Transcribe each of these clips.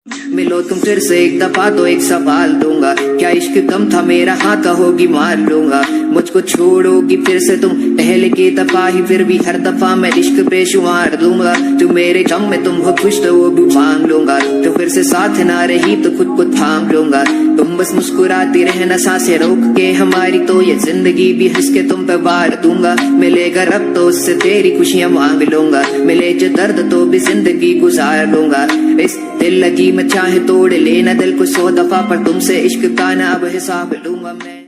मिलो तुम फिर से एक दफा तो एक सवाल दूंगा, क्या इश्क कम था मेरा, हाँ कहोगी मार लूंगा। मुझको छोड़ोगी फिर से तुम पहले की दफा ही, फिर भी हर दफा मैं इश्क पे शुमार दूंगा। तुम मेरे गम में तुम हो खुश तो वो भी मांग लूंगा, तो फिर से साथ ना रही तो खुद को थाम लूंगा। तुम बस मुस्कुराती रहना सांसें रोक के हमारी, तो ये जिंदगी भी हंस के तुम पे वार दूंगा। मिलेगा रब तो उससे तेरी खुशियां मांग लूंगा, मिले जो दर्द तो भी जिंदगी गुजार लूंगा। इस दिल लगी मैं चाहे तोड़ लेना दिल को 100 दफा, पर तुमसे इश्क का ना अब हिसाब लूंगा मैं।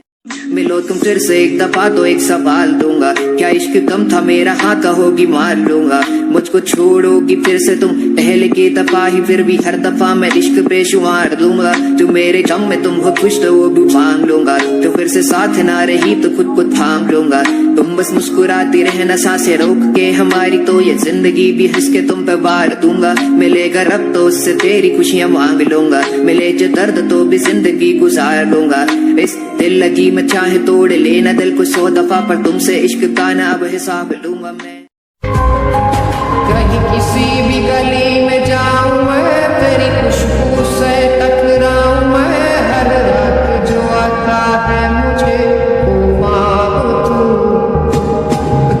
मिलो तुम फिर से एक दफा तो एक सवाल दूंगा, क्या इश्क कम था मेरा, हाँ कहोगी मार लूंगा। मुझको छोड़ोगी फिर से तुम पहले की दफा ही, फिर भी हर दफा मैं इश्क पे शुमार दूंगा। तुम मेरे गम में तुम हो खुश तो वो भी मांग लूंगा, तो फिर से साथ ना रही तो खुद को थाम लूंगा। तुम बस मुस्कुराती रहना सांसें रोक के हमारी, तो ये जिंदगी भी हंस के तुम पे वार दूंगा। मिलेगा रब तो उससे तेरी खुशियां मांग लूंगा, मिले जो दर्द तो भी जिंदगी गुजार लूंगा। इस दिल लगी मैं चाहे तोड़ लेना दिल को 100 दफा, पर तुमसे इश्क का ना अब हिसाब लूंगा मैं। कहीं किसी भी गली में जाऊं मैं, तेरी खुशबू से टकराऊं मैं। हर रात जो आता है मुझे वो ख्वाब तू,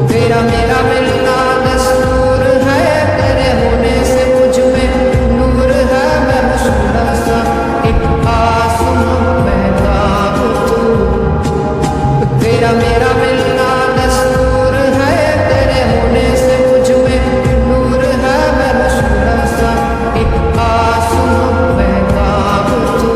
तेरा मेरा मिलना दस्तूर है। तेरे होने से मुझ में नूर है, मैं मुश्किल सा एक आसमां महताब तू। तेरा मेरा मिलना दस्तूर है, तेरे होने से मुझ में नूर है। मैं मुश्किल सा एक आसमां महताब तू।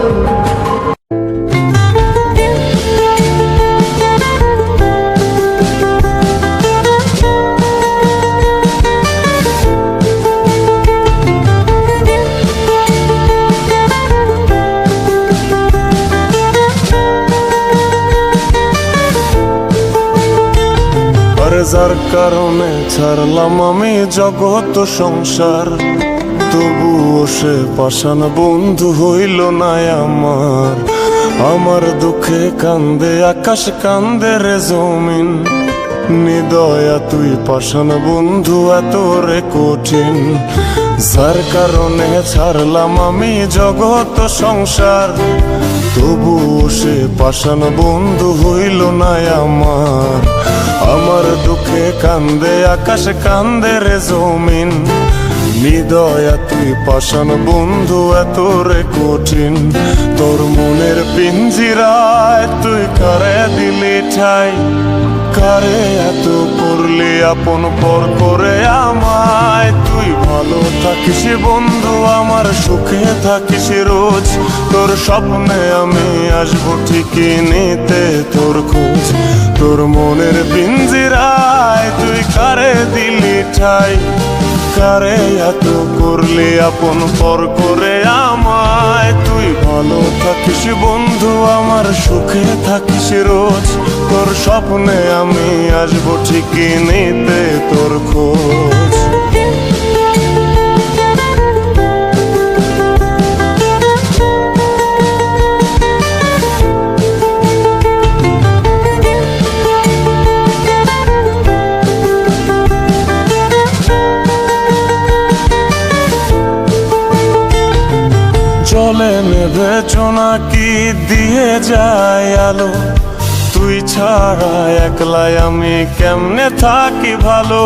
যার কারণে ছাড়লাম আমি জগৎ সংসার, তবুও সে পাষাণ বন্ধু হইল না আমার। আমার দুঃখে কান্দে আকাশ, কান্দে রে জমিন, নিদয়া তুই পাষাণ বন্ধু এত রে কঠিন। যার কারণে ছাড়লাম আমি জগৎ সংসার, তবুও সে পাষাণ বন্ধু হইল না আমার। আমার দুঃখে কান্দে আকাশ, কান্দে রে জমিন, নিদয়া তুই পাষাণ বন্ধু এত রে কঠিন। তোর মনের পিঞ্জিরায় তুই কারে দিলি ঠাই, কারে এত করলি আপন পর করে আমায়। তুই ভালো থাকিস বন্ধু আমার, সুখে থাকিস রোজ, তোর স্বপ্নে আমি আসবো ঠিকই নিতে তোর খোঁজ। তোর মনের পিঞ্জিরায় তুই কারে দিলি ঠাই, কারে এত করলি আপন পর করে আমায়। তুই ভালো থাকিস বন্ধু আমার, সুখে থাকিস রোজ, তোর স্বপ্নে আমি আসবো ঠিকই নিতে তোর খোঁজ। জলে নেভে জোনাকি দিয়ে যায় আলো, তুই ছাড়া একলাই আমি কেমনে থাকি ভালো।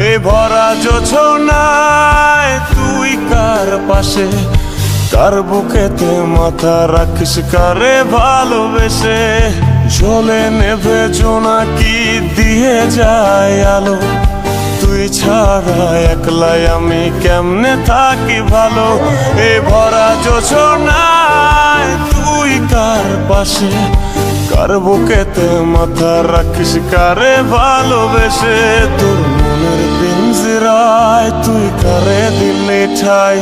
এই ভরা জোছনায় তুই কার পাশে, কার বুকেতে মাথা রাখিস কারে ভালোবেসে। জলে নেভে জোনাকি দিয়ে যায় আলো, তুই ছাড়া একলাই আমি কেমনে থাকি ভালো। এ ভরা জোছনায় তুই কার পাশে, কার বুকেতে মাথা রাখিস কারে ভালোবেসে। তোর মনের পিঞ্জিরায় তুই কারে দিলি ঠাই,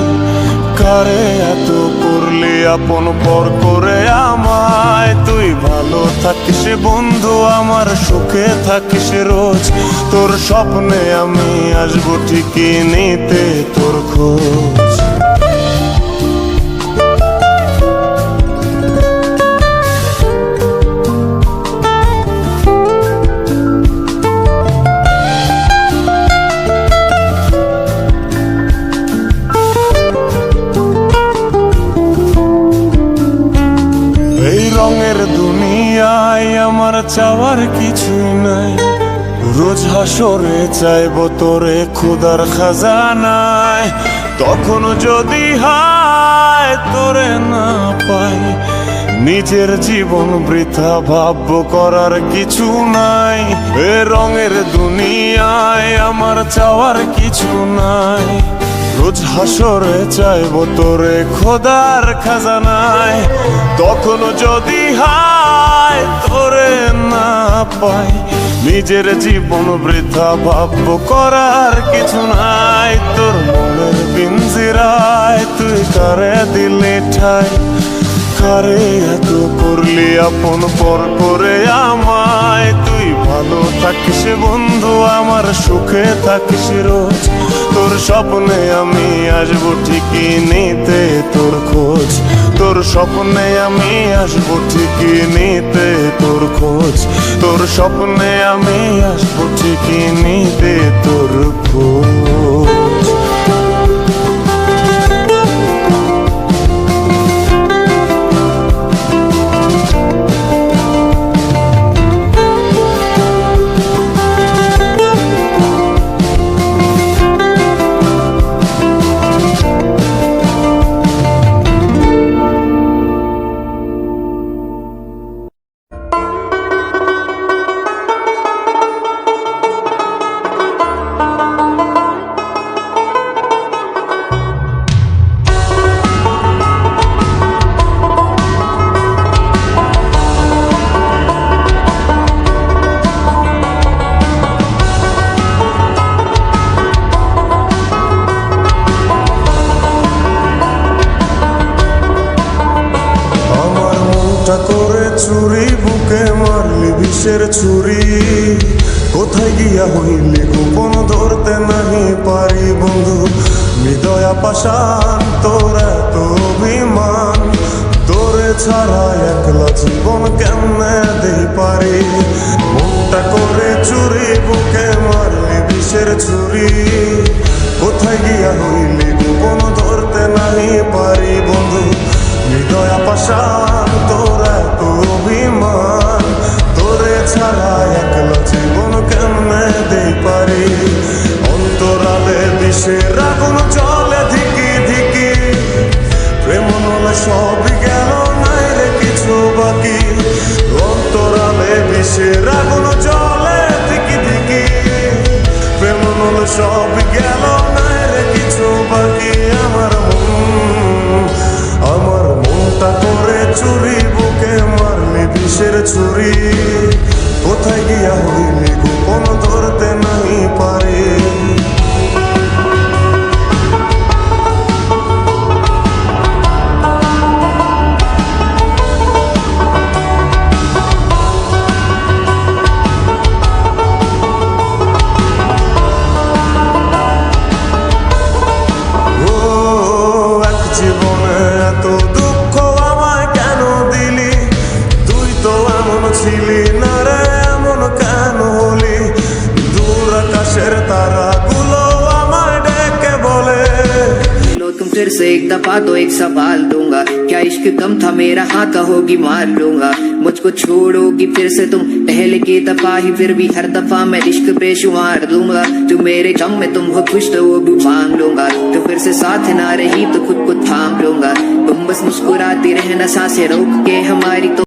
কারে এত করলি আপন পর করে আমায়। তুই ভালো থাকিস বন্ধু আমার, সুখে থাকিস রোজ, তোর স্বপ্নে আমি আসবো ঠিকই নিতে তোর খোঁজ। চাওয়ার কিছুই নাই। রোজ হাসরে চাইব তোরে খোদার খাজানায়, তখন যদি হায় তোরে না পাই, নিজের জীবন বৃথা ভাব্য করার কিছু নাই। এ রঙের দুনিয়ায় আমার চাওয়ার কিছু নাই। রোজ হাসরে চাইব তোরে খোদার খাজানায়, তখন যদি হায় তোরে না পাই, নিজের জীবন বৃথা ভাব্য করার কিছু নাই। তোর মনের পিঞ্জিরায় তুই কারে দিলে ঠাই, কারে এত করলি আপন পর করে আমায়। তুই ভালো থাকিস বন্ধু, আমার সুখে থাকিস রোজ। তোর স্বপ্নে আমি আসবো ঠিকই নিতে তোর খোঁজ, তোর স্বপ্নে আমি আসবো ঠিকই নিতে তোর খোঁজ, তোর স্বপ্নে আমি আসবো ঠিকই নিতে তোর খোঁজ। করে চুরি বুকে মারলি বিষের ছুরি, কোথায় গিয়া হইলি গোপন ধরতে নাহি পারি বন্ধু। হৃদয়া পাষাণ তোর এত অভিমান, তোরে ছাড়া একলা জীবন কেমনে দেই পারি। মনটা করে চুরি বুকে মারলি বিষের ছুরি, কোথায় গিয়া হইলি গোপন ধরতে নাহি পারি বন্ধু। হৃদয়া পাষাণ তোর এত অভিমান, তোরে ছাড়া একলা জীবন কেমনে দেই পারি। অন্তরালে বিষের আগুন জ্বলে ধিকি ধিকি, প্রেম নলে সবই গেল নাই রে কিছু বাকি। অন্তরালে বিষের আগুন জ্বলে ধিকি ধিকি, প্রেম নলে সবই গেল নাই রে কিছু বাকি। আমার মনটা করে চুরি বুকে মারলি বিষের ছুরি, কোথায় গিয়া হইলি গোপন ধরতে নাহি পারি। फिर से एक दफा तो एक सवाल दूंगा, क्या इश्क कम था मेरा हाँ कहोगी मार लूंगा। मुझको छोड़ोगी फिर से तुम पहले की दफा ही, फिर भी हर दफा मैं इश्क बेशुमार दूंगा। जो मेरे गम में तुम हो खुश तो वो भी मांग लूंगा, तो फिर से साथ ना रही तो खुद को थाम लूंगा। तुम बस मुस्कुराती रहना सांसें रोक के हमारी तो